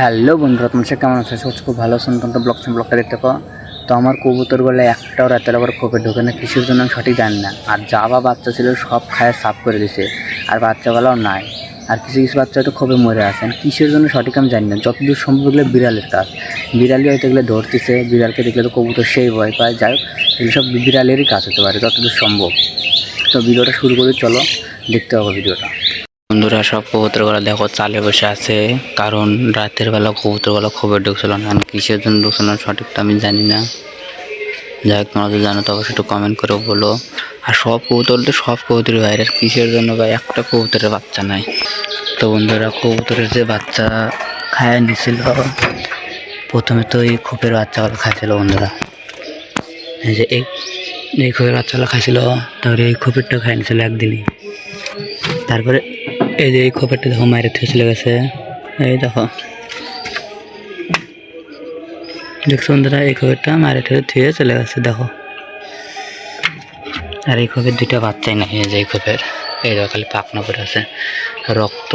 Hello বন্ধুরা, তোমার সাথে কেমন আছে? খুব ভালো আছো। তোমরা ব্লগটা দেখতে পাও। তো আমার কবুতর বলে একটাও রাতের আবার খোপে ঢোকে না, কিসের জন্য আমি সঠিক জানি না। আর যা বাচ্চা ছিল সব খায় সাফ করে দিছে, আর বাচ্চাগুলোও নাই। আর কিছু কিছু বাচ্চা হয়তো খোপে মরে আসেন, কিসের জন্য সঠিক আমি জানি না। যতদূর সম্ভব এগুলো বিড়ালের কাজ, বিড়ালি হয়তো এগুলো ধরতেছে। বিড়ালকে দেখলে তো কবুতর সেই ভয় পায়। যাই হোক, এগুলো সব বিড়ালেরই কাজ হতে পারে যতদূর সম্ভব। তো ভিডিওটা শুরু করে চলো, দেখতে হবে ভিডিওটা। বন্ধুরা, সব কবুতরগুলো দেখো চালে বসে আছে, কারণ রাতের বেলা কবুতরগুলো খবর ঢুকছিল না। কিসের জন্য ঢুকছিল না সঠিক তো আমি জানি না। যাই হোক, তোমরা যদি জানো তো অবশ্যই একটু কমেন্ট করে বলো। আর সব কবুতর তো সব কবুতরের বাইরে, কিসের জন্য ভাই একটা কবুতরের বাচ্চা নাই। তো বন্ধুরা, কবুতরের যে বাচ্চা খায় নিছিল, প্রথমে তো এই খোপের বাচ্চাগুলো খাইছিল বন্ধুরা। এই যে এই খোপের বাচ্চাগুলো খাইছিল, তারপরে এই খোপেরটা খাই নিছিল একদিনই। তারপরে এই যে এই খোপেরটা দেখো মায়ের থেকে চলে গেছে। এই দেখো, দেখছো বন্ধুরা, এই খোপেরটা মায়ের থেকে চলে গেছে দেখো। আর এই খোপের দুইটা বাচ্চাই নাই। এই যে এই খোপের, এই দেখো খালি পাখনা করে আছে, রক্ত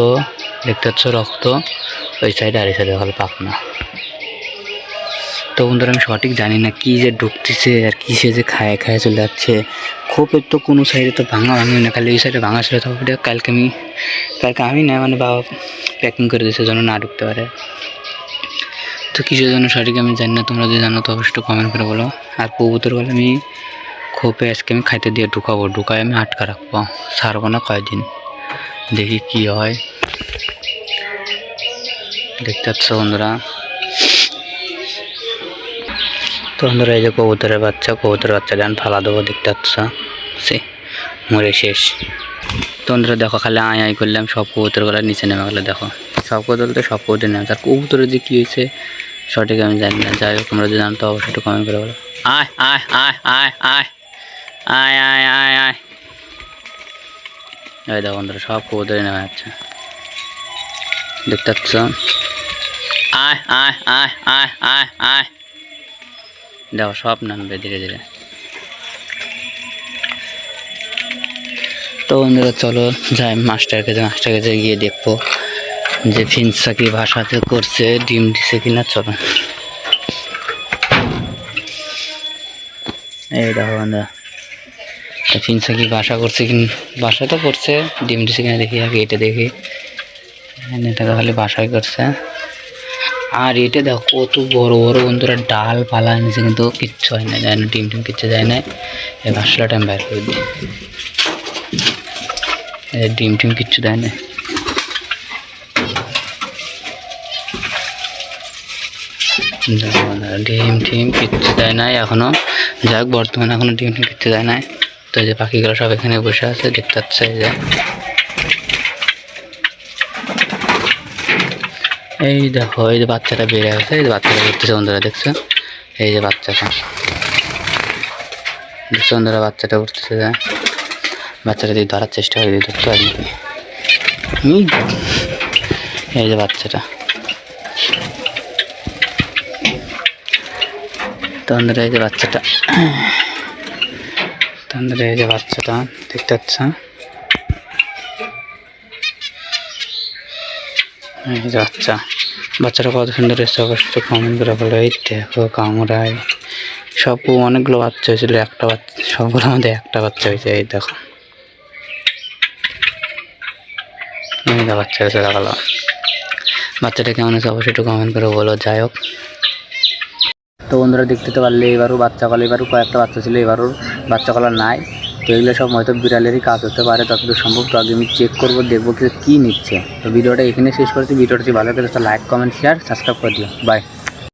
দেখতে পাচ্ছ, রক্ত ওই সাইডে আর এই সাইডে খালি পাখনা। তো বন্ধুরা, আমি সঠিক জানি না কি যে ঢুকতেছে আর কিসে যে খায় খায় চলে যাচ্ছে। খোপের তো কোনো সাইডে তো ভাঙা না, খালি এই সাইডে ভাঙা ছিল। তারপরে কালকে আমি না, মানে বাবা প্যাকিং করে দিয়েছে যেন না ঢুকতে পারে। তো কিসের জন্য সঠিক আমি জানি না, তোমরা যদি জানো তো অবশ্যই কমেন্ট করে বলো। আর কবুতর বলে আমি খোপে আজকে আমি খাইতে দিয়ে ঢুকায় আমি আটকা রাখবো, ছাড়বো না কয়েকদিন, দেখি কি হয়। দেখতে পাচ্ছ বন্ধুরা। তো বন্ধুরা, এই যে কবুতরের বাচ্চা দেন ফালা দেবো, দেখতে পাচ্ছ সে মরে শেষ। তো বন্ধুরা দেখো, খালি আয় করলাম, সব কবুতরগুলো নিচে নেমে গেলো। দেখো সব কবুতর তো সব কবুতর নেমে, আর কবুতরের যে কী হয়েছে সঠিক আমি জানি না। যাই হোক, তোমরা যদি জানো তো অবশ্যই একটু কমেন্ট করে বলো। আয় আয় আয় আয় আয় আয় আয় আয় আয় এই দেখো বন্ধুরা, সব কবুতরে নেমে যাচ্ছে, দেখতে পাচ্ছ। আয় আয় আয় আয় আয় আয় দেখো, সব নামবে ধীরে ধীরে। তো বন্ধুরা চলো যাই মাস্টার কাছে গিয়ে দেখবো যে ফিঞ্চটা কি বাসাতে করছে, ডিম দিছে কিনা। চলো, এই দেখো বন্ধুরা, ফিঞ্চটা কি বাসা করছে কিনা, বাসা তো করছে, ডিম দিছে কিনা দেখি আগে। এটা দেখি, এটা খালি বাসায় করছে। আর এটা দেখো কত বড় বড় বন্ধুরা ডাল পালা নিচে, কিন্তু কিচ্ছু হয় না, যায় না, ডিম কিচ্ছু যায় না। এই বাসলাটা আমি বাইর করে দিই, ডিম কিচ্ছু দেয় না। ডিম কিচ্ছু দেয় নাই এখনো। যাই হোক, বর্তমানে এখনো ডিম কিচ্ছু দেয় নাই। তো এই যে পাখিগুলো সব এখানে বসে আছে, দেখতে পাচ্ছে। এই দেখো, এই যে বাচ্চাটা বেড়ে গেছে, এই যে বাচ্চাটা উঠতেছে বন্ধুরা, দেখছো? এই যে বাচ্চাটা দেখছো বন্ধুরা, বাচ্চাটা উঠতেছে। বাচ্চাটা দিয়ে ধরার চেষ্টা করে, ধরতে পারি। এই যে বাচ্চাটা, বন্ধুরা এই যে বাচ্চাটা, বন্ধুরা এই যে বাচ্চাটা দেখতে পাচ্ছ। এই যে বাচ্চাটা কত সুন্দর এসে, অবশ্যই কমেন্ট করে বলো। এই দেখো কামড়ায়, সব অনেকগুলো বাচ্চা হয়েছিল, একটা বাচ্চা, সবগুলো আমাদের একটা বাচ্চা হয়েছে। এই দেখো, বাচ্চা হয়েছে, দেখালো। বাচ্চাটা কেমন আছে অবশ্যই একটু কমেন্ট করে বলো। যাই হোক, তো বন্ধুরা দেখতে তো পারলে এবারও এবারও কয়েকটা বাচ্চা ছিল, এবারও বাচ্চাগুলো নাই। তো এগুলো সব হয়তো বিড়ালেরই কাজ হতে পারে যতদূর সম্ভব। তো আগে আমি চেক করবো, দেখবো কী নিচ্ছে। তো ভিডিওটা এখানে শেষ করছি। ভিডিওটা যদি ভালো লাগে তো লাইক, কমেন্ট, শেয়ার, সাবস্ক্রাইব করে দিও। বাই।